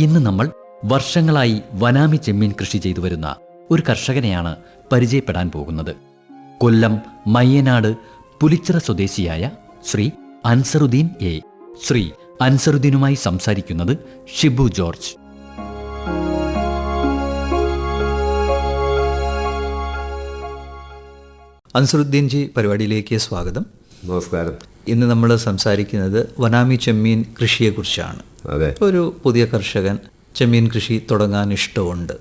ഇന്ന് നമ്മൾ വർഷങ്ങളായി വനാമി ചെമ്മീൻ കൃഷി ചെയ്തു വരുന്ന ഒരു കർഷകനെയാണ് പരിചയപ്പെടാൻ പോകുന്നത്. കൊല്ലം മയ്യനാട് പുലിച്ചിറ സ്വദേശിയായ ശ്രീ അൻസറുദ്ദീൻ എ. ശ്രീ അൻസറുദ്ദീനുമായി സംസാരിക്കുന്നത് ഷിബു ജോർജ്. അൻസറുദ്ദീൻ ജി, പരിപാടിയിലേക്ക് സ്വാഗതം. നമസ്കാരം. ഇന്ന് നമ്മൾ സംസാരിക്കുന്നത് വനാമി ചെമ്മീൻ കൃഷിയെക്കുറിച്ചാണ്. അതെ, ഒരു പുതിയ കർഷകൻ ചെമ്മീൻ കൃഷി തുടങ്ങാൻ ഇഷ്ടമുണ്ട്.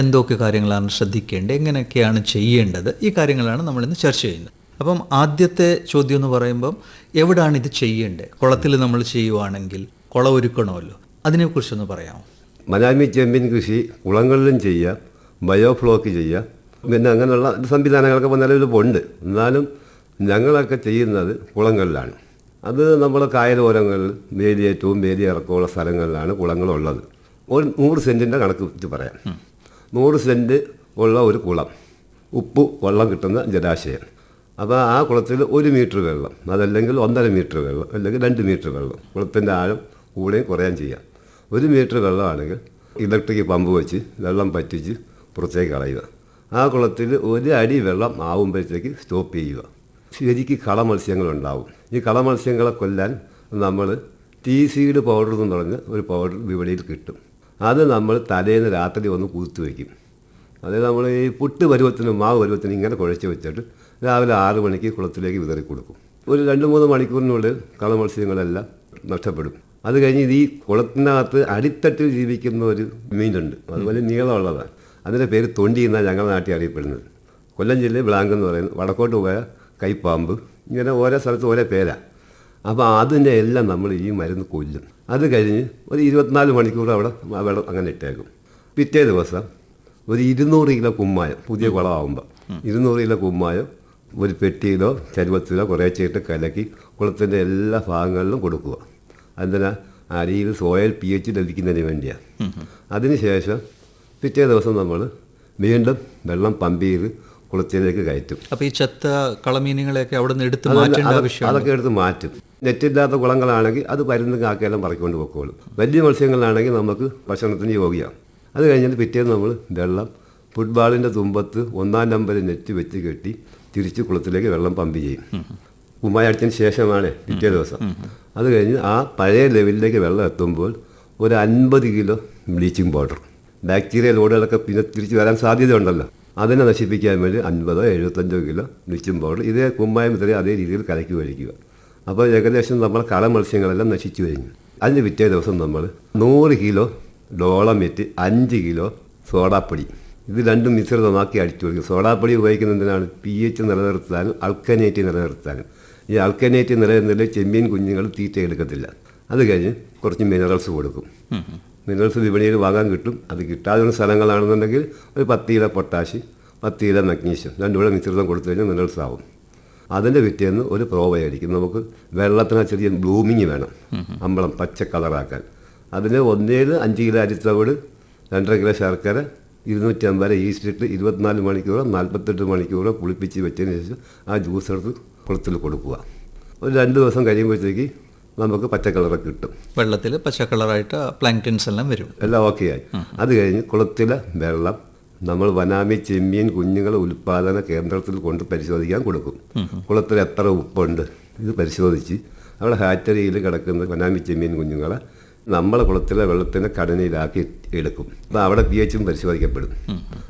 എന്തൊക്കെ കാര്യങ്ങളാണ് ശ്രദ്ധിക്കേണ്ടത്, എങ്ങനെയൊക്കെയാണ് ചെയ്യേണ്ടത്, ഈ കാര്യങ്ങളാണ് നമ്മളിന്ന് ചർച്ച ചെയ്യുന്നത്. അപ്പം ആദ്യത്തെ ചോദ്യം എന്ന് പറയുമ്പം, എവിടെയാണ് ഇത് ചെയ്യേണ്ടത്? കുളത്തിൽ നമ്മൾ ചെയ്യുവാണെങ്കിൽ കുളം ഒരുക്കണമല്ലോ, അതിനെക്കുറിച്ചൊന്ന് പറയാമോ? വനാമി ചെമ്മീൻ കൃഷി കുളങ്ങളിലും ചെയ്യാം, ബയോഫ്ലോക്ക് ചെയ്യാം, പിന്നെ അങ്ങനെയുള്ള സംവിധാനങ്ങളൊക്കെ നിലവിലുണ്ട്. എന്നാലും ഞങ്ങളൊക്കെ ചെയ്യുന്നത് കുളങ്ങളിലാണ്. അത് നമ്മുടെ കായലോരങ്ങളിൽ വേലിയേറ്റവും വേലി ഇറക്കമുള്ള സ്ഥലങ്ങളിലാണ് കുളങ്ങളുള്ളത്. ഒരു 100 സെൻറ്റിൻ്റെ കണക്ക് വെച്ച് പറയാം. 100 സെൻറ്റ് ഉള്ള ഒരു കുളം, ഉപ്പ് വെള്ളം കിട്ടുന്ന ജലാശയം. അപ്പോൾ ആ കുളത്തിൽ 1 മീറ്റർ വെള്ളം, അതല്ലെങ്കിൽ 1.5 മീറ്റർ വെള്ളം, അല്ലെങ്കിൽ 2 മീറ്റർ വെള്ളം. കുളത്തിൻ്റെ ആഴം കൂടെയും കുറയാൻ ചെയ്യാം. 1 മീറ്റർ വെള്ളമാണെങ്കിൽ ഇലക്ട്രിക് പമ്പ് വെച്ച് വെള്ളം പറ്റിച്ച് പുറത്തേക്ക് കളയുക. ആ കുളത്തിൽ 1 അടി വെള്ളം ആവുമ്പോഴത്തേക്ക് സ്റ്റോപ്പ് ചെയ്യുക. ശരിക്ക് കളമത്സ്യങ്ങളുണ്ടാവും. ഈ കളമത്സ്യങ്ങളെ കൊല്ലാൻ നമ്മൾ ടീ സീഡ് പൗഡർ എന്ന് പറഞ്ഞ ഒരു പൗഡർ വിപണിയിൽ കിട്ടും. അത് നമ്മൾ തലേന്ന് രാത്രി ഒന്ന് കൂത്തു വയ്ക്കും. അതായത് നമ്മൾ ഈ പുട്ട് പരുവത്തിനും മാവ് പരുവത്തിനും ഇങ്ങനെ കുഴച്ച് വെച്ചിട്ട് രാവിലെ 6 മണിക്ക് കുളത്തിലേക്ക് വിതറി കൊടുക്കും. ഒരു 2-3 മണിക്കൂറിനുള്ളിൽ കളമത്സ്യങ്ങളെല്ലാം നഷ്ടപ്പെടും. അത് കഴിഞ്ഞ് ഈ കുളത്തിനകത്ത് അടിത്തട്ടിൽ ജീവിക്കുന്ന ഒരു മീനുണ്ട്, അത് വലിയ നീളമുള്ളതാണ്. അതിൻ്റെ പേര് തൊണ്ടി എന്നാണ് ഞങ്ങളുടെ നാട്ടിൽ അറിയപ്പെടുന്നത്. കൊല്ലം ജില്ലയിൽ ബ്ലാങ്ക് എന്ന് പറയുന്നത്, വടക്കോട്ട് പോയ കൈപ്പാമ്പ്, ഇങ്ങനെ ഓരോ സ്ഥലത്ത് ഓരോ പേരാണ്. അപ്പോൾ അതിൻ്റെ എല്ലാം നമ്മൾ ഈ മരുന്ന് കൊല്ലും. അത് കഴിഞ്ഞ് ഒരു 24 മണിക്കൂർ അവിടെ വെള്ളം അങ്ങനെ ഇട്ടേക്കും. പിറ്റേ ദിവസം ഒരു 200 കിലോ കുമ്മായം, പുതിയ കുളമാകുമ്പോൾ 200 കിലോ കുമ്മായം ഒരു പെട്ടിയിലോ ചരുവത്തിലോ കുറേശ്ശായിട്ട് കലക്കി കുളത്തിൻ്റെ എല്ലാ ഭാഗങ്ങളിലും കൊടുക്കുക. അതിന് അടിയിൽ സോയിൽ pH ലഭിക്കുന്നതിന് വേണ്ടിയാണ്. അതിനുശേഷം പിറ്റേ ദിവസം നമ്മൾ വീണ്ടും വെള്ളം പമ്പ് ചെയ്ത് കുളത്തിലേക്ക് കയറ്റും. അപ്പോൾ ഈ ചത്ത കളമീനുകളെയൊക്കെ അവിടെ നിന്ന് എടുത്ത് മാറ്റേണ്ട ആവശ്യം? അതൊക്കെ എടുത്ത് മാറ്റും. നെറ്റില്ലാത്ത കുളങ്ങളാണെങ്കിൽ അത് പരുന്ന് കാക്കയെല്ലാം പറക്കൊണ്ട് പോയിക്കോളും. വലിയ മത്സ്യങ്ങളാണെങ്കിൽ നമുക്ക് ഭക്ഷണത്തിന് യോഗ്യമാണ്. അത് കഴിഞ്ഞിട്ട് പിറ്റേന്ന് നമ്മൾ വെള്ളം ഫുട്ബോളിൻ്റെ തുമ്പത്ത് 1-ാം നമ്പർ നെറ്റ് വെച്ച് കെട്ടി തിരിച്ച് കുളത്തിലേക്ക് വെള്ളം പമ്പ് ചെയ്യും. കുമ്മായ അടിച്ചതിന് ശേഷമാണ് പിറ്റേ ദിവസം. അത് കഴിഞ്ഞ് ആ പഴയ ലെവലിലേക്ക് വെള്ളം എത്തുമ്പോൾ ഒരു 50 കിലോ ബ്ലീച്ചിങ് പൗഡർ, ബാക്ടീരിയ ലോഡുകളൊക്കെ പിന്നെ തിരിച്ച് വരാൻ സാധ്യതയുണ്ടല്ലോ, അതിനെ നശിപ്പിക്കാൻ വേണ്ടി 50-75 കിലോ ബ്ലീച്ചിങ് പൗഡർ ഇതേ കുമ്മായം ഇത്രയും അതേ രീതിയിൽ കലക്കി ഒഴിക്കുക. അപ്പോൾ ഏകദേശം നമ്മൾ കള മത്സ്യങ്ങളെല്ലാം നശിച്ചു കഴിഞ്ഞു. അതിന് പിറ്റേ ദിവസം നമ്മൾ 100 കിലോ ഡോളമിറ്റ്, 5 കിലോ സോഡാപ്പൊടി, ഇത് രണ്ടും മിശ്രിതമാക്കി അടിച്ചു കൊടുക്കും. സോഡാപ്പൊടി ഉപയോഗിക്കുന്നതിനാണ് pH നിലനിർത്താനും അൾക്കനേറ്റ് നിലനിർത്താനും. ഈ അൾക്കനേറ്റ് നിലനിർത്തിയാൽ ചെമ്മീൻ കുഞ്ഞുങ്ങൾ തീറ്റ എടുക്കത്തില്ല. അത് കഴിഞ്ഞ് കുറച്ച് മിനറൽസ് കൊടുക്കും. മിനറൽസ് വിപണിയിൽ വാങ്ങാൻ കിട്ടും. അത് കിട്ടാവുന്ന സ്ഥലങ്ങളാണെന്നുണ്ടെങ്കിൽ ഒരു 10 കിലോ പൊട്ടാഷ്, 10 കിലോ മഗ്നീഷ്യം, രണ്ടും കൂടെ മിശ്രിതം കൊടുത്തു കഴിഞ്ഞാൽ മിനറൽസ് ആവും. അതിൻ്റെ പിറ്റേന്ന് ഒരു പ്രോബയോട്ടിക്, നമുക്ക് വെള്ളത്തിന് ചെറിയ ബ്ലൂമിങ് വേണം, അമ്പളം പച്ച കളറാക്കാൻ. അതിന് 5 കിലോ അരിത്തവിട്, 2.5 കിലോ ശർക്കര, 250 ഈസ്റ്റ് ഇട്ട് 24 മണിക്കൂറോ 48 മണിക്കൂറോ പുളിപ്പിച്ച് വെച്ചതിന് ശേഷം ആ ജ്യൂസ് എടുത്ത് കുളത്തിൽ കൊടുക്കുക. ഒരു 2 ദിവസം കഴിയുമ്പോഴത്തേക്ക് നമുക്ക് പച്ച കളറൊക്കെ കിട്ടും. വെള്ളത്തിൽ പച്ച കളറായിട്ട് പ്ലാങ്ക്ടൻസ് എല്ലാം വരും, എല്ലാം ഓക്കെ ആയി. അത് കഴിഞ്ഞ് കുളത്തിലെ വെള്ളം നമ്മൾ വനാമി ചെമ്മീൻ കുഞ്ഞുങ്ങളെ ഉൽപ്പാദന കേന്ദ്രത്തിൽ കൊണ്ട് പരിശോധിക്കാൻ കൊടുക്കും. കുളത്തിൽ എത്ര ഉപ്പുണ്ട് ഇത് പരിശോധിച്ച് അവിടെ ഹാറ്ററിയിൽ കിടക്കുന്ന വനാമി ചെമ്മീൻ കുഞ്ഞുങ്ങളെ നമ്മളെ കുളത്തിലെ വെള്ളത്തിൻ്റെ ഘടനയിലാക്കി എടുക്കും. അപ്പോൾ അവിടെ pH പരിശോധിക്കപ്പെടും.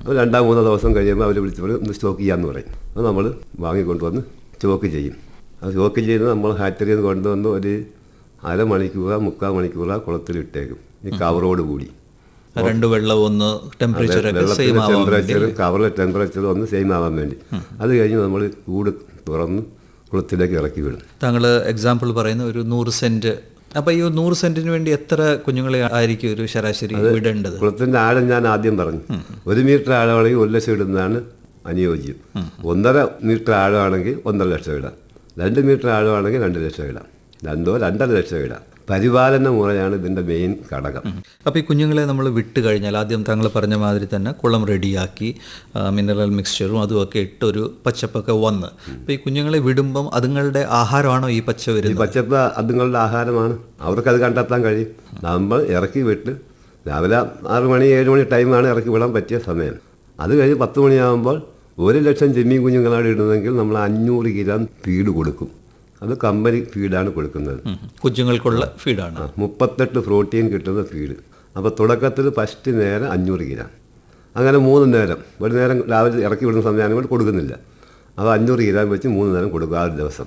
അപ്പോൾ 2-3 ദിവസം കഴിയുമ്പോൾ അവർ വിളിച്ച് ഒന്ന് സ്റ്റോക്ക് ചെയ്യാമെന്ന് പറയും. അത് നമ്മൾ വാങ്ങിക്കൊണ്ടുവന്ന് സ്റ്റോക്ക് ചെയ്യും. അത് സ്റ്റോക്ക് ചെയ്യുന്നത് നമ്മൾ ഹാറ്ററിയിൽ നിന്ന് കൊണ്ടുവന്ന് ഒരു 1/2 മണിക്കൂറോ 3/4 മണിക്കൂറോ കുളത്തിലിട്ടേക്കും, ഈ കവറോട് കൂടി. വെള്ളവും ടെമ്പറേച്ചറും കവറിലെ ടെമ്പറേച്ചറും ഒന്ന് സെയിം ആവാൻ വേണ്ടി. അത് കഴിഞ്ഞ് നമ്മൾ കൂട് തുറന്ന് കുളത്തിലേക്ക് ഇറക്കി വിടും. താങ്കൾ എക്സാമ്പിൾ പറയുന്ന ഒരു 100 സെൻറ്റ്. അപ്പോൾ ഈ 100 സെൻറ്റിന് വേണ്ടി എത്ര കുഞ്ഞുങ്ങളെ ആയിരിക്കും ഒരു ശരാശരി വിടേണ്ടത്? കുളത്തിൻ്റെ ആഴം ഞാൻ ആദ്യം പറഞ്ഞു. 1 മീറ്റർ ആഴമാണെങ്കിൽ 1 ലക്ഷം ഇടുന്നതാണ് അനുയോജ്യം. 1.5 മീറ്റർ ആഴമാണെങ്കിൽ 1.5 ലക്ഷം ഇടാം. 2 മീറ്റർ ആഴമാണെങ്കിൽ 2 ലക്ഷം ഇടാം. 2-2.5 ലക്ഷം ഇടാം. പരിപാലന മുറയാണ് ഇതിൻ്റെ മെയിൻ ഘടകം. അപ്പോൾ ഈ കുഞ്ഞുങ്ങളെ നമ്മൾ വിട്ട് കഴിഞ്ഞാൽ ആദ്യം താങ്കൾ പറഞ്ഞ മാതിരി തന്നെ കുളം റെഡിയാക്കി മിനറൽ മിക്സ്ചറും അതുമൊക്കെ ഇട്ടൊരു പച്ചപ്പൊക്കെ വന്ന്, അപ്പോൾ ഈ കുഞ്ഞുങ്ങളെ വിടുമ്പം അതുങ്ങളുടെ ആഹാരമാണോ ഈ പച്ച വരുന്നത്? ഈ പച്ചപ്പ് അതുങ്ങളുടെ ആഹാരമാണ്. അവർക്കത് കണ്ടെത്താൻ കഴിയും. നമ്മൾ ഇറക്കി വിട്ട് രാവിലെ 6 മണി 7 മണി ടൈമാണ് ഇറക്കി വിടാൻ പറ്റിയ സമയം. അത് കഴിഞ്ഞ് 10 മണിയാകുമ്പോൾ 1,00,000 ചെമ്മീൻ കുഞ്ഞുങ്ങളാണ് ഇടുന്നതെങ്കിൽ നമ്മൾ 500 ഗ്രാം ഫീഡ് കൊടുക്കും. അത് കമ്പനി ഫീഡാണ് കൊടുക്കുന്നത്. കുഞ്ഞുങ്ങൾക്കുള്ള ഫീഡാണ്. 38 പ്രോട്ടീൻ കിട്ടുന്ന ഫീഡ്. അപ്പോൾ തുടക്കത്തിൽ ഫസ്റ്റ് നേരം 500 ഗ്രാം, അങ്ങനെ 3 നേരം. ഒരു നേരം രാവിലെ ഇറക്കി വിടുന്ന സമയമാണെങ്കിൽ കൊടുക്കുന്നില്ല. അപ്പോൾ 500 ഗ്രാം വെച്ച് 3 നേരം കൊടുക്കും ആ ഒരു ദിവസം.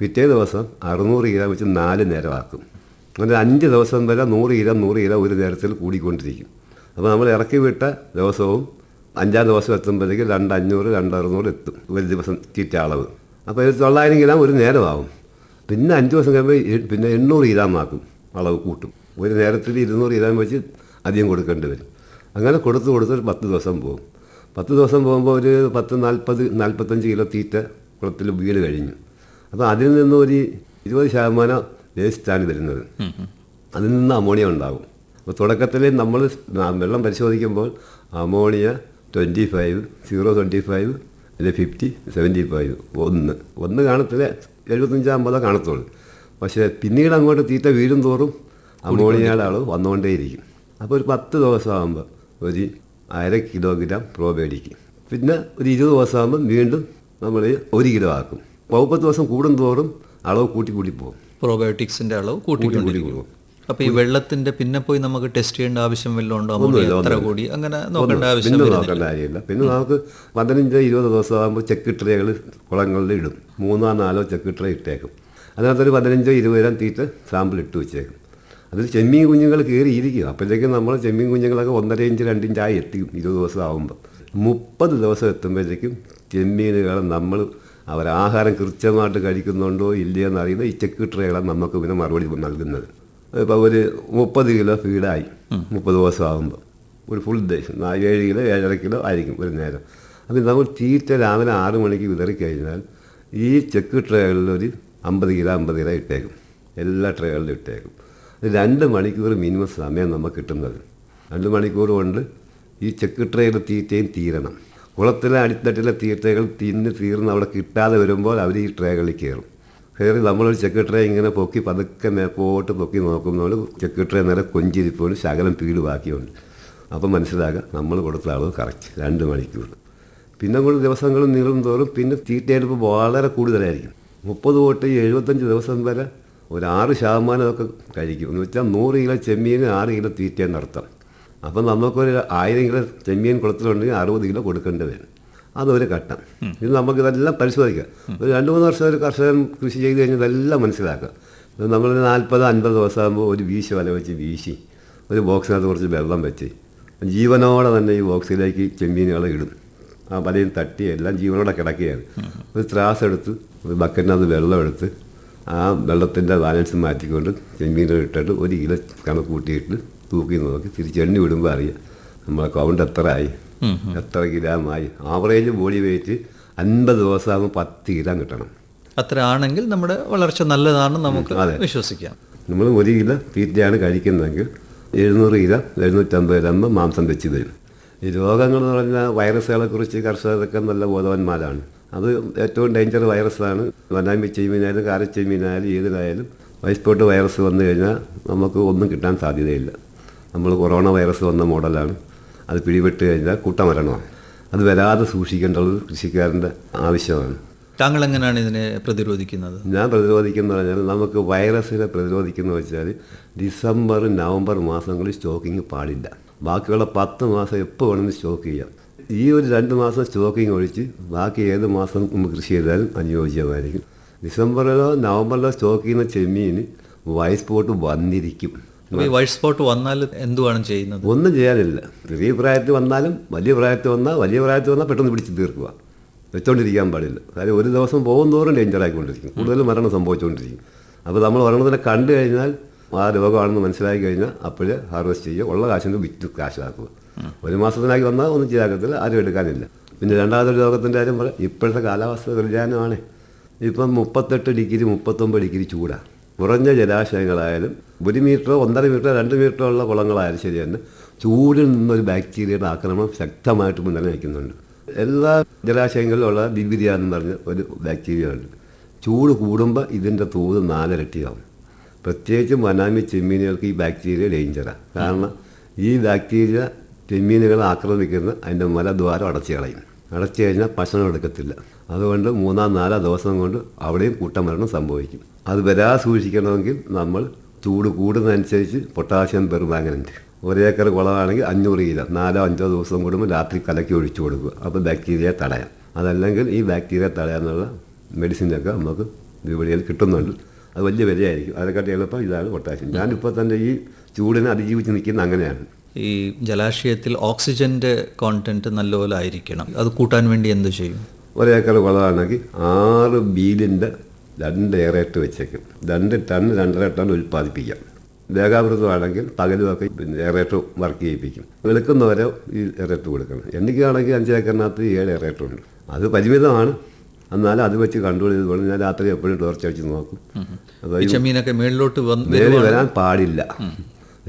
പിറ്റേ ദിവസം 600 ഗ്രാം വെച്ച് 4 നേരമാക്കും. അങ്ങനെ 5 ദിവസം വരെ 100 ഗ്രാം ഒരു നേരത്തിൽ കൂടിക്കൊണ്ടിരിക്കും. അപ്പോൾ നമ്മൾ ഇറക്കി വിട്ട ദിവസവും 5-ാം ദിവസം എത്തുമ്പോഴേക്ക് 2,500 2,600 എത്തും ഒരു ദിവസം തീറ്റ അളവ്. അപ്പോൾ 900 ഗ്രാം ഒരു നേരമാകും. പിന്നെ 5 ദിവസം കഴിയുമ്പോൾ പിന്നെ 800 ഗ്രാം ആക്കും, അളവ് കൂട്ടും. ഒരു നേരത്തിൽ 200 ഗ്രാം വെച്ച് അധികം കൊടുക്കേണ്ടി വരും. അങ്ങനെ കൊടുത്ത് ഒരു 10 ദിവസം പോകും. 10 ദിവസം പോകുമ്പോൾ ഒരു 40-45 കിലോ തീറ്റ കുളത്തിൽ വീട് കഴിഞ്ഞു. അപ്പോൾ അതിൽ നിന്ന് ഒരു 20% വേസ്റ്റാണ് വരുന്നത്. അതിൽ നിന്ന് അമോണിയ ഉണ്ടാകും. അപ്പോൾ തുടക്കത്തിൽ നമ്മൾ വെള്ളം പരിശോധിക്കുമ്പോൾ അമോണിയ 25, 0.25, അല്ലെ 50, 75, 1 കാണത്തില്ല, 75-50 കാണത്തുള്ളൂ. പക്ഷേ പിന്നീട് അങ്ങോട്ട് തീറ്റ വീഴും തോറും അമോണിയയുടെ അളവ് വന്നുകൊണ്ടേയിരിക്കും. അപ്പോൾ ഒരു 10 ദിവസമാകുമ്പോൾ ഒരു 1/2 കിലോഗ്രാം പ്രോബയോട്ടിക്. പിന്നെ ഒരു 20 ദിവസമാകുമ്പോൾ വീണ്ടും നമ്മൾ 1 കിലോ ആക്കും. 30 ദിവസം കൂടും തോറും അളവ് കൂട്ടി പോകും. പ്രോബയോട്ടിക്സിന്റെ അളവ് കൂട്ടിക്കൊണ്ടിരിക്കും. അപ്പോൾ ഈ വെള്ളത്തിന്റെ പിന്നെ പോയി നമുക്ക് ടെസ്റ്റ് ചെയ്യേണ്ട ആവശ്യം വല്ലതും ഉണ്ടോ? എത്ര കൂടി അങ്ങനെ നോക്കേണ്ട ആവശ്യം കാര്യമില്ല. പിന്നെ നമുക്ക് 15-20 ദിവസമാകുമ്പോൾ ചെക്ക് ട്രേകൾ കുളങ്ങളിൽ ഇടും. 3-4 ചെക്ക് ട്രേ ഇട്ടേക്കും. അതിനകത്തൊരു 15-20 ഗ്രാം തീറ്റ സാമ്പിൾ ഇട്ട് വെച്ചേക്കും. അതിൽ ചെമ്മീൻ കുഞ്ഞുങ്ങൾ കയറിയിരിക്കും. അപ്പോഴത്തേക്കും നമ്മൾ ചെമ്മീൻ കുഞ്ഞുങ്ങളൊക്കെ 1.5 ഇഞ്ച് 2 ഇഞ്ചായി എത്തിക്കും. 20 ദിവസം ആകുമ്പോൾ 30 ദിവസം എത്തുമ്പോഴത്തേക്കും ചെമ്മീനുകൾ നമ്മൾ അവരാഹാരം കൃത്യമായിട്ട് കഴിക്കുന്നുണ്ടോ ഇല്ലയോ എന്നറിയുന്ന ഈ ചെക്ക് ട്രേകളാണ് നമുക്ക് പിന്നെ മറുപടി നൽകുന്നത്. ഇപ്പോൾ ഒരു 30 കിലോ ഫീഡായി 30 ദിവസം ആകുമ്പോൾ ഒരു ഫുൾ ഡേ 7 കിലോ 7.5 കിലോ ആയിരിക്കും ഒരു നേരം. അപ്പോൾ നമ്മൾ തീറ്റ രാവിലെ 6 മണിക്ക് വിതറിക്കഴിഞ്ഞാൽ ഈ ചെക്ക് ട്രേകളിൽ ഒരു 50 കിലോ ഇട്ടേക്കും. എല്ലാ ട്രേകളിലും ഇട്ടേക്കും. 2 മണിക്കൂർ മിനിമം സമയം നമുക്ക് കിട്ടുന്നത്. 2 മണിക്കൂർ കൊണ്ട് ഈ ചെക്ക് ട്രേയുടെ തീറ്റയും തീരണം. കുളത്തിലെ അടിത്തട്ടിലെ തീറ്റകൾ തീർന്ന് അവിടെ കിട്ടാതെ വരുമ്പോൾ അവർ ഈ ട്രേകളിൽ കയറി നമ്മളൊരു ചെക്ക് ട്രേ ഇങ്ങനെ പൊക്കി പതുക്കെ മേപ്പോട്ട് പൊക്കി നോക്കുമ്പോൾ ചെക്ക് ട്രേ നേരെ കൊഞ്ചിരിപ്പോണ്ട് ശകലം പീട് ബാക്കിയുണ്ട്. അപ്പം മനസ്സിലാക്കുക നമ്മൾ കൊടുത്ത അളവ് കറക്റ്റ് 2 മണിക്കൂർ. പിന്നെ കൂടി ദിവസങ്ങൾ നീളും തോറും പിന്നെ തീറ്റയെടുപ്പ് വളരെ കൂടുതലായിരിക്കും. 30 തൊട്ട് 75 ദിവസം വരെ ഒരു 6% കഴിക്കും. എന്ന് വെച്ചാൽ 100 കിലോ ചെമ്മീന് 6 കിലോ തീറ്റയെന്ന് അർത്ഥം. അപ്പം നമുക്കൊരു 1000 കിലോ ചെമ്മീൻ കുളത്തിലുണ്ടെങ്കിൽ 60 കിലോ കൊടുക്കേണ്ടി വരും. അതൊരു ഘട്ടം. ഇത് നമുക്കിതെല്ലാം പരിശോധിക്കാം. ഒരു 2-3 വർഷം ഒരു കർഷകൻ കൃഷി ചെയ്ത് കഴിഞ്ഞാൽ ഇതെല്ലാം മനസ്സിലാക്കുക. നമ്മൾ 40-50 ദിവസമാകുമ്പോൾ ഒരു വീശി വല വെച്ച് വീശി ഒരു ബോക്സിനകത്ത് കുറച്ച് വെള്ളം വെച്ച് ജീവനോടെ തന്നെ ഈ ബോക്സിലേക്ക് ചെമ്മീനുകളെ ഇടും. ആ വലയും തട്ടി എല്ലാം ജീവനോടെ കിടക്കുകയാണ്. ഒരു ത്രാസ് എടുത്ത് ഒരു ബക്കറ്റിനകത്ത് വെള്ളം എടുത്ത് ആ വെള്ളത്തിൻ്റെ ബാലൻസ് മാറ്റിക്കൊണ്ട് ചെമ്മീനുകൾ ഇട്ടിട്ട് 1 കിലോ കണക്ക് കൂട്ടിയിട്ട് തൂക്കി നോക്കി തിരിച്ചെണ്ണി വിടുമ്പോൾ അറിയാം നമ്മളെ കൗണ്ട് എത്ര ഗ്രാമായി. ആവറേജ് ബോഡി വെയിറ്റ് 50 ദിവസമാകുമ്പോൾ 10 ഗ്രാം കിട്ടണം. അത്ര ആണെങ്കിൽ നമ്മുടെ വളർച്ച നല്ലതാണെന്ന് നമുക്ക് വിശ്വസിക്കാം. നമ്മൾ 1 കിലോ തീറ്റയാണ് കഴിക്കുന്നതെങ്കിൽ 700 ഗ്രാം 750 ഗ്രാം മാംസം വെച്ച് തരും. ഈ രോഗങ്ങൾ എന്ന് പറഞ്ഞാൽ വൈറസുകളെക്കുറിച്ച് കർഷകരൊക്കെ നല്ല ബോധവാന്മാരാണ്. അത് ഏറ്റവും ഡേഞ്ചർ വൈറസാണ്. വനാമി ചെമ്മീനായാലും കാരച്ചെമ്മീനായാലും ഏതിനായാലും വൈസ്പോട്ട് വൈറസ് വന്നു കഴിഞ്ഞാൽ നമുക്ക് ഒന്നും കിട്ടാൻ സാധ്യതയില്ല. നമ്മൾ കൊറോണ വൈറസ് വന്ന മോഡലാണ്. അത് പിടിപെട്ട് കഴിഞ്ഞാൽ കൂട്ടമരണമാണ്. അത് വരാതെ സൂക്ഷിക്കേണ്ടത് കൃഷിക്കാരൻ്റെ ആവശ്യമാണ്. താങ്കൾ എങ്ങനെയാണ് ഇതിനെ പ്രതിരോധിക്കുന്നത്? ഞാൻ പ്രതിരോധിക്കുന്നത് പറഞ്ഞാൽ നമുക്ക് വൈറസിനെ പ്രതിരോധിക്കുന്നത് വെച്ചാൽ ഡിസംബർ നവംബർ മാസങ്ങളിൽ സ്റ്റോക്കിങ് പാടില്ല. ബാക്കിയുള്ള 10 മാസം എപ്പോൾ വേണമെങ്കിൽ സ്റ്റോക്ക് ചെയ്യാം. ഈ ഒരു 2 മാസം സ്റ്റോക്കിങ് ഒഴിച്ച് ബാക്കി ഏത് മാസം നമുക്ക് കൃഷി ചെയ്താലും അനുയോജ്യമായിരിക്കും. ഡിസംബറിലോ നവംബറിലോ സ്റ്റോക്ക് ചെയ്യുന്ന ചെമ്മീന് വൈറ്റ് സ്പോട്ട് വന്നിരിക്കും. വൈറ്റ് സ്പോട്ട് വന്നാൽ എന്തുവാണ് ചെയ്യുന്നത്? ഒന്നും ചെയ്യാനില്ല. ചെറിയ പ്രായത്തിൽ വന്നാലും വലിയ പ്രായത്തിൽ വന്നാൽ പെട്ടെന്ന് പിടിച്ച് തീർക്കുക. വെച്ചോണ്ടിരിക്കാൻ പാടില്ല. കാര്യം ഒരു ദിവസം പോകും തോറും ഡേഞ്ചറായിക്കൊണ്ടിരിക്കും. കൂടുതൽ മരണം സംഭവിച്ചുകൊണ്ടിരിക്കും. അപ്പോൾ നമ്മൾ ഒരെണ്ണത്തിനെ കണ്ടു കഴിഞ്ഞാൽ ആ രോഗമാണെന്ന് മനസ്സിലാക്കി കഴിഞ്ഞാൽ അപ്പോഴേ ഹാർവെസ്റ്റ് ചെയ്യുക. ഉള്ള കാശിന് വിറ്റ് കാശാക്കുക. 1 മാസത്തിനാക്കി വന്നാൽ ഒന്നും ചെയ്യാക്കത്തില്ല, ആരും എടുക്കാനില്ല. പിന്നെ രണ്ടാമതൊരു രോഗത്തിൻ്റെ കാര്യം പറയാം. ഇപ്പോഴത്തെ കാലാവസ്ഥ വ്യതിയാനമാണ്. ഇപ്പം 38 ഡിഗ്രി 39 ഡിഗ്രി ചൂടാണ്. കുറഞ്ഞ ജലാശയങ്ങളായാലും 1 മീറ്ററോ 1.5 മീറ്ററോ 2 മീറ്ററോ ഉള്ള കുളങ്ങളായാലും ശരി തന്നെ ചൂടിൽ നിന്നൊരു ബാക്ടീരിയയുടെ ആക്രമണം ശക്തമായിട്ട് നിലനിൽക്കുന്നുണ്ട്. എല്ലാ ജലാശയങ്ങളിലുള്ള ഡിബിരിയ എന്ന് പറഞ്ഞ ഒരു ബാക്ടീരിയ ഉണ്ട്. ചൂട് കൂടുമ്പോൾ ഇതിൻ്റെ തോത് 4 ഇരട്ടിയാവും. പ്രത്യേകിച്ചും വനാമി ചെമ്മീനുകൾക്ക് ഈ ബാക്ടീരിയ ഡേഞ്ചറാണ്. കാരണം ഈ ബാക്ടീരിയ ചെമ്മീനുകളെ ആക്രമിക്കുന്ന അതിൻ്റെ മലദ്വാരം അടച്ചു കളയും. അടച്ചു കഴിഞ്ഞാൽ ഭക്ഷണം എടുക്കത്തില്ല. അതുകൊണ്ട് 3-4 ദിവസം കൊണ്ട് അവിടെയും കൂട്ടമരണം സംഭവിക്കും. അത് വരാതെ സൂക്ഷിക്കണമെങ്കിൽ നമ്മൾ ചൂട് കൂടുന്നതനുസരിച്ച് പൊട്ടാസ്യം പെർമാംഗനൻറ്റ് 1 ഏക്കർ കുളമാണെങ്കിൽ 500 കിലോ 4-5 ദിവസം കൂടുമ്പോൾ രാത്രി കലക്കി ഒഴിച്ചു കൊടുക്കുക. അപ്പോൾ ബാക്ടീരിയ തടയാം. അതല്ലെങ്കിൽ ഈ ബാക്ടീരിയ തടയാനുള്ള മെഡിസിനൊക്കെ നമുക്ക് വിപണിയിൽ കിട്ടുന്നുണ്ട്. അത് വലിയ വിലയായിരിക്കും. അതിനെക്കാട്ടി എളുപ്പം ഇതാണ് പൊട്ടാസ്യം. ഞാനിപ്പോൾ തന്നെ ഈ ചൂടിനെ അതിജീവിച്ച് നിൽക്കുന്ന അങ്ങനെയാണ്. ഈ ജലാശയത്തിൽ ഓക്സിജൻ്റെ കോണ്ടന്റ് നല്ലപോലെ ആയിരിക്കണം. അത് കൂട്ടാൻ വേണ്ടി എന്ത് ചെയ്യും? 1 ഏക്കർ കുളമാണെങ്കിൽ 6 ബീലിൻ്റെ 2 എയറേറ്റ് വെച്ചേക്കും. 2 ടൺ 2.5 ടൺ ഉൽപ്പാദിപ്പിക്കാം. ദേഹാവൃതമാണെങ്കിൽ പകലുമൊക്കെ എയറേറ്റർ വർക്ക് ചെയ്യിപ്പിക്കും. വെളുക്കുന്നവരെ ഈ എയറേറ്റർ കൊടുക്കണം. എനിക്കാണെങ്കിൽ 5 ഏക്കറിനകത്ത് 7 എയറേറ്ററുണ്ട്. അത് പരിമിതമാണ്. എന്നാലും അത് വെച്ച് കൺട്രോൾ ചെയ്തുകൊണ്ട് ഞാൻ രാത്രി എപ്പോഴും ടോർച്ച് അടിച്ച് നോക്കും. ഈ ചെമ്മീനൊക്കെ മേളിലോട്ട് മേളിൽ വരാൻ പാടില്ല.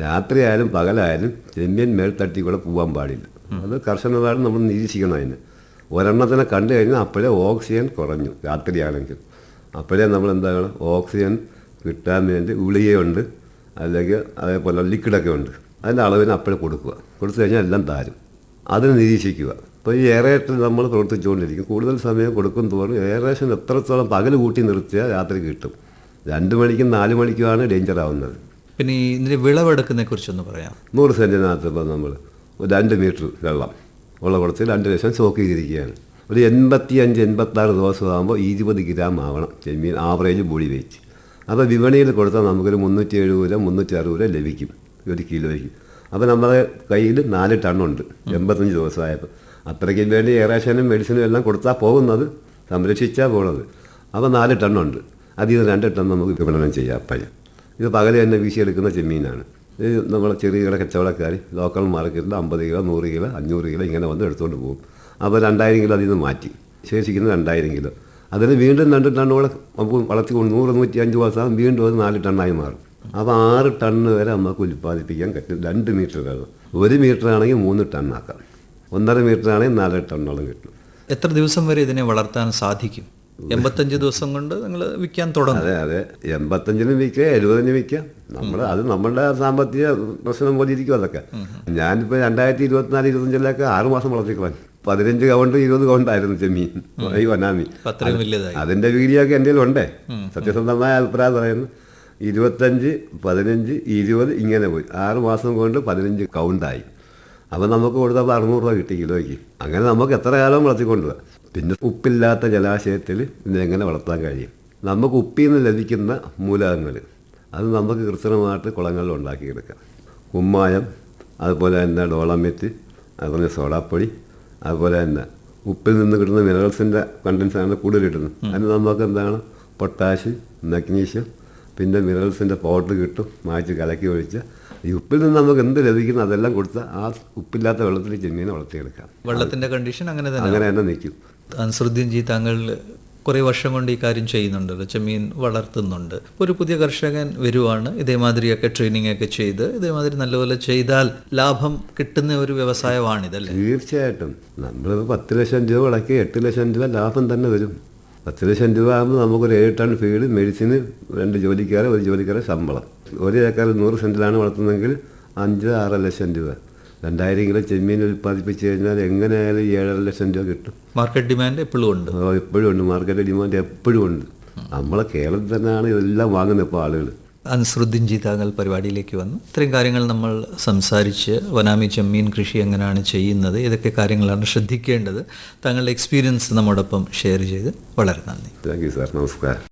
രാത്രിയായാലും പകലായാലും ചെമ്മീൻ മേൽത്തട്ടി കൂടെ പോകാൻ പാടില്ല. അത് കർശനമായിട്ട് നമ്മൾ നിരീക്ഷിക്കണം. അതിന് ഒരെണ്ണത്തിനെ കണ്ടു കഴിഞ്ഞാൽ അപ്പോഴേ ഓക്സിജൻ കുറഞ്ഞു. രാത്രിയാണെങ്കിൽ അപ്പോഴേ നമ്മൾ എന്താണ് ഓക്സിജൻ കിട്ടാൻ വേണ്ടി ഗുളികയുണ്ട്, അല്ലെങ്കിൽ അതേപോലെ ലിക്വിഡൊക്കെ ഉണ്ട്. അതിൻ്റെ അളവിന് അപ്പോഴേ കൊടുക്കുക. കൊടുത്തു കഴിഞ്ഞാൽ എല്ലാം താരും. അതിന് നിരീക്ഷിക്കുക. അപ്പോൾ ഈ എയറേഷൻ നമ്മൾ പ്രവർത്തിച്ചുകൊണ്ടിരിക്കും. കൂടുതൽ സമയം കൊടുക്കും തോറും എയറേഷൻ എത്രത്തോളം പകൽ കൂട്ടി നിർത്തിയാൽ രാത്രി കിട്ടും. 2 മണിക്കും 4 മണിക്കുമാണ് ഡേഞ്ചർ ആവുന്നത്. പിന്നെ ഈ ഇതിൻ്റെ വിളവെടുക്കുന്നതിനെ കുറിച്ചൊന്ന് പറയാം. 100 സെൻറ്റിനകത്ത് ഇപ്പോൾ നമ്മൾ 2 മീറ്റർ വെള്ളം ഉള്ള കൊടുത്ത് 2 ലക്ഷം സ്റ്റോക്ക് ചെയ്തിരിക്കുകയാണ്. ഒരു 85-86 ദിവസമാകുമ്പോൾ 20 ഗ്രാം ആവണം ചെമ്മീൻ ആവറേജ് ബോഡി വെയിറ്റ്. അപ്പോൾ വിപണിയിൽ കൊടുത്താൽ നമുക്കൊരു 370-360 ലഭിക്കും 1 കിലോയ്ക്ക്. അപ്പോൾ നമ്മുടെ കയ്യിൽ 4 ടണ്ണുണ്ട് 85 ദിവസമായപ്പോൾ. അത്രയ്ക്ക് വേണ്ടി എയറേഷനും മെഡിസിനും എല്ലാം കൊടുത്താൽ പോകുന്നത്, സംരക്ഷിച്ചാൽ പോകുന്നത്. അപ്പോൾ 4 ടണ്ണുണ്ട്. അതിൽ നിന്ന് 2 ടൺ നമുക്ക് വിപണനം ചെയ്യാം. അപ്പോഴും ഇത് പകൽ തന്നെ വീശിയെടുക്കുന്ന ചെമ്മീനാണ്. ഇത് നമ്മളെ ചെറിയ കച്ചവടക്കാർ ലോക്കൽ മാർക്കറ്റിൽ 50 കിലോ 100 കിലോ 500 കിലോ ഇങ്ങനെ വന്ന് എടുത്തുകൊണ്ട് പോകും. അപ്പോൾ 2000 കിലോ അതിൽ നിന്ന് മാറ്റി ശേഷിക്കുന്ന 2000 കിലോ. അതിന് വീണ്ടും 2 ടണ്ണോടെ നമുക്ക് വളർത്തി 100-105 ദിവസം വീണ്ടും അത് 4 ടണ്ണായി മാറും. അപ്പോൾ 6 ടണ്ണ് വരെ നമുക്ക് ഉൽപ്പാദിപ്പിക്കാൻ പറ്റും. 2 മീറ്റർ വെള്ളം. 1 മീറ്റർ ആണെങ്കിൽ 3 ടണ്ണാക്കാം. 1.5 മീറ്റർ ആണെങ്കിൽ 4 ടണ്ണോളം കിട്ടും. എത്ര ദിവസം വരെ ഇതിനെ വളർത്താൻ സാധിക്കും? 85 ദിവസം കൊണ്ട് നിങ്ങൾ വിൽക്കാൻ തുടങ്ങും. അതെ 85-നും വിൽക്കുക, 70-നും വിൽക്കുക. അത് നമ്മളുടെ സാമ്പത്തിക പ്രശ്നം പോലെ ഇരിക്കും അതൊക്കെ. ഞാനിപ്പോൾ 2024-25 6 മാസം വളർത്തിക്കളാൻ 15 കൗണ്ട് 20 കൗണ്ടായിരുന്നു ചെമ്മീൻ ഈ വനാമി. അതിൻ്റെ വീഡിയോ ഒക്കെ എൻ്റെ ഉണ്ടേ. സത്യസന്ധമായ അഭിപ്രായം പറയുന്നു. 25, 15, 20 ഇങ്ങനെ പോയി 6 മാസം കൊണ്ട് 15 കൗണ്ടായി. അപ്പം നമുക്ക് കൊടുത്തപ്പോൾ 600 രൂപ കിട്ടി കിലോയ്ക്ക്. അങ്ങനെ നമുക്ക് എത്ര കാലം വളർത്തിക്കൊണ്ടുപോകാം. പിന്നെ ഉപ്പില്ലാത്ത ജലാശയത്തിൽ ഇതെങ്ങനെ വളർത്താൻ കഴിയും? നമുക്ക് ഉപ്പിൽ നിന്ന് ലഭിക്കുന്ന മൂലകങ്ങൾ അത് നമുക്ക് കൃത്രിമമായിട്ട് കുളങ്ങളിൽ ഉണ്ടാക്കിയെടുക്കാം. കുമ്മായം, അതുപോലെ തന്നെ ഡോളമിറ്റ്, അതുപോലെ സോഡാപ്പൊടി, അതുപോലെ തന്നെ ഉപ്പിൽ നിന്ന് കിട്ടുന്ന മിനറൽസിൻ്റെ കണ്ടൻസാണ് കൂടുതൽ കിട്ടുന്നത്. അതിന് നമുക്ക് എന്താണ് പൊട്ടാഷ്, മഗ്നീഷ്യം, പിന്നെ മിനറൽസിൻ്റെ പൗഡർ കിട്ടും. മായ്ച്ച് കലക്കി ഒഴിച്ച് ഈ ഉപ്പിൽ നിന്ന് നമുക്ക് എന്ത് ലഭിക്കുന്നു അതെല്ലാം കൊടുത്താൽ ആ ഉപ്പില്ലാത്ത വെള്ളത്തിൽ ചെമ്മീനെ വളർത്തിയെടുക്കാം. വെള്ളത്തിൻ്റെ കണ്ടീഷൻ അങ്ങനെ തന്നെ നിൽക്കും. അൻസറുദ്ദീൻ ജി, താങ്കൾ കുറേ വർഷം കൊണ്ട് ഈ കാര്യം ചെയ്യുന്നുണ്ടല്ലോ, ചെമ്മീൻ വളർത്തുന്നുണ്ട്. ഒരു പുതിയ കർഷകൻ വരുവാണ്, ഇതേമാതിരിയൊക്കെ ട്രെയിനിങ് ഒക്കെ ചെയ്ത് ഇതേമാതിരി നല്ലപോലെ ചെയ്താൽ ലാഭം കിട്ടുന്ന ഒരു വ്യവസായമാണിതല്ലേ? തീർച്ചയായിട്ടും. നമ്മൾ 10 ലക്ഷം രൂപ മുടക്കി 8 ലക്ഷം രൂപ ലാഭം തന്നെ വരും. 10 ലക്ഷം രൂപ ആകുമ്പോൾ നമുക്കൊരു 7 ടൺ ഫീഡ്, മെഡിസിന് 2 ജോലിക്കാരെ 1 ജോലിക്കാരെ ശമ്പളം. 1 ഏക്കർ 100 സെൻറ്റിലാണ് വളർത്തുന്നതെങ്കിൽ 5-6 ലക്ഷം രൂപ. 2000 കിലോ ചെമ്മീൻ ഉൽപ്പാദിപ്പിച്ച് കഴിഞ്ഞാൽ എങ്ങനെയായാലും 7.5 ലക്ഷം രൂപ കിട്ടും. മാർക്കറ്റ് ഡിമാൻഡ് എപ്പോഴും ഉണ്ട്. എപ്പോഴും ഉണ്ട്. മാർക്കറ്റ് ഡിമാൻഡ് എപ്പോഴും ഉണ്ട്. നമ്മളെ കേരളത്തിൽ തന്നെയാണ് ഇതെല്ലാം വാങ്ങുന്നത് ഇപ്പോൾ ആളുകൾ. അൻസറുദ്ദീൻ ജി, താങ്കൾ പരിപാടിയിലേക്ക് വന്നു. ഇത്രയും കാര്യങ്ങൾ നമ്മൾ സംസാരിച്ച് വനാമി ചെമ്മീൻ കൃഷി എങ്ങനെയാണ് ചെയ്യുന്നത്, ഏതൊക്കെ കാര്യങ്ങളാണ് ശ്രദ്ധിക്കേണ്ടത്, താങ്കളുടെ എക്സ്പീരിയൻസ് നമ്മോടൊപ്പം ഷെയർ ചെയ്ത് വളരെ നന്ദി. Thank you sir. നമസ്കാരം.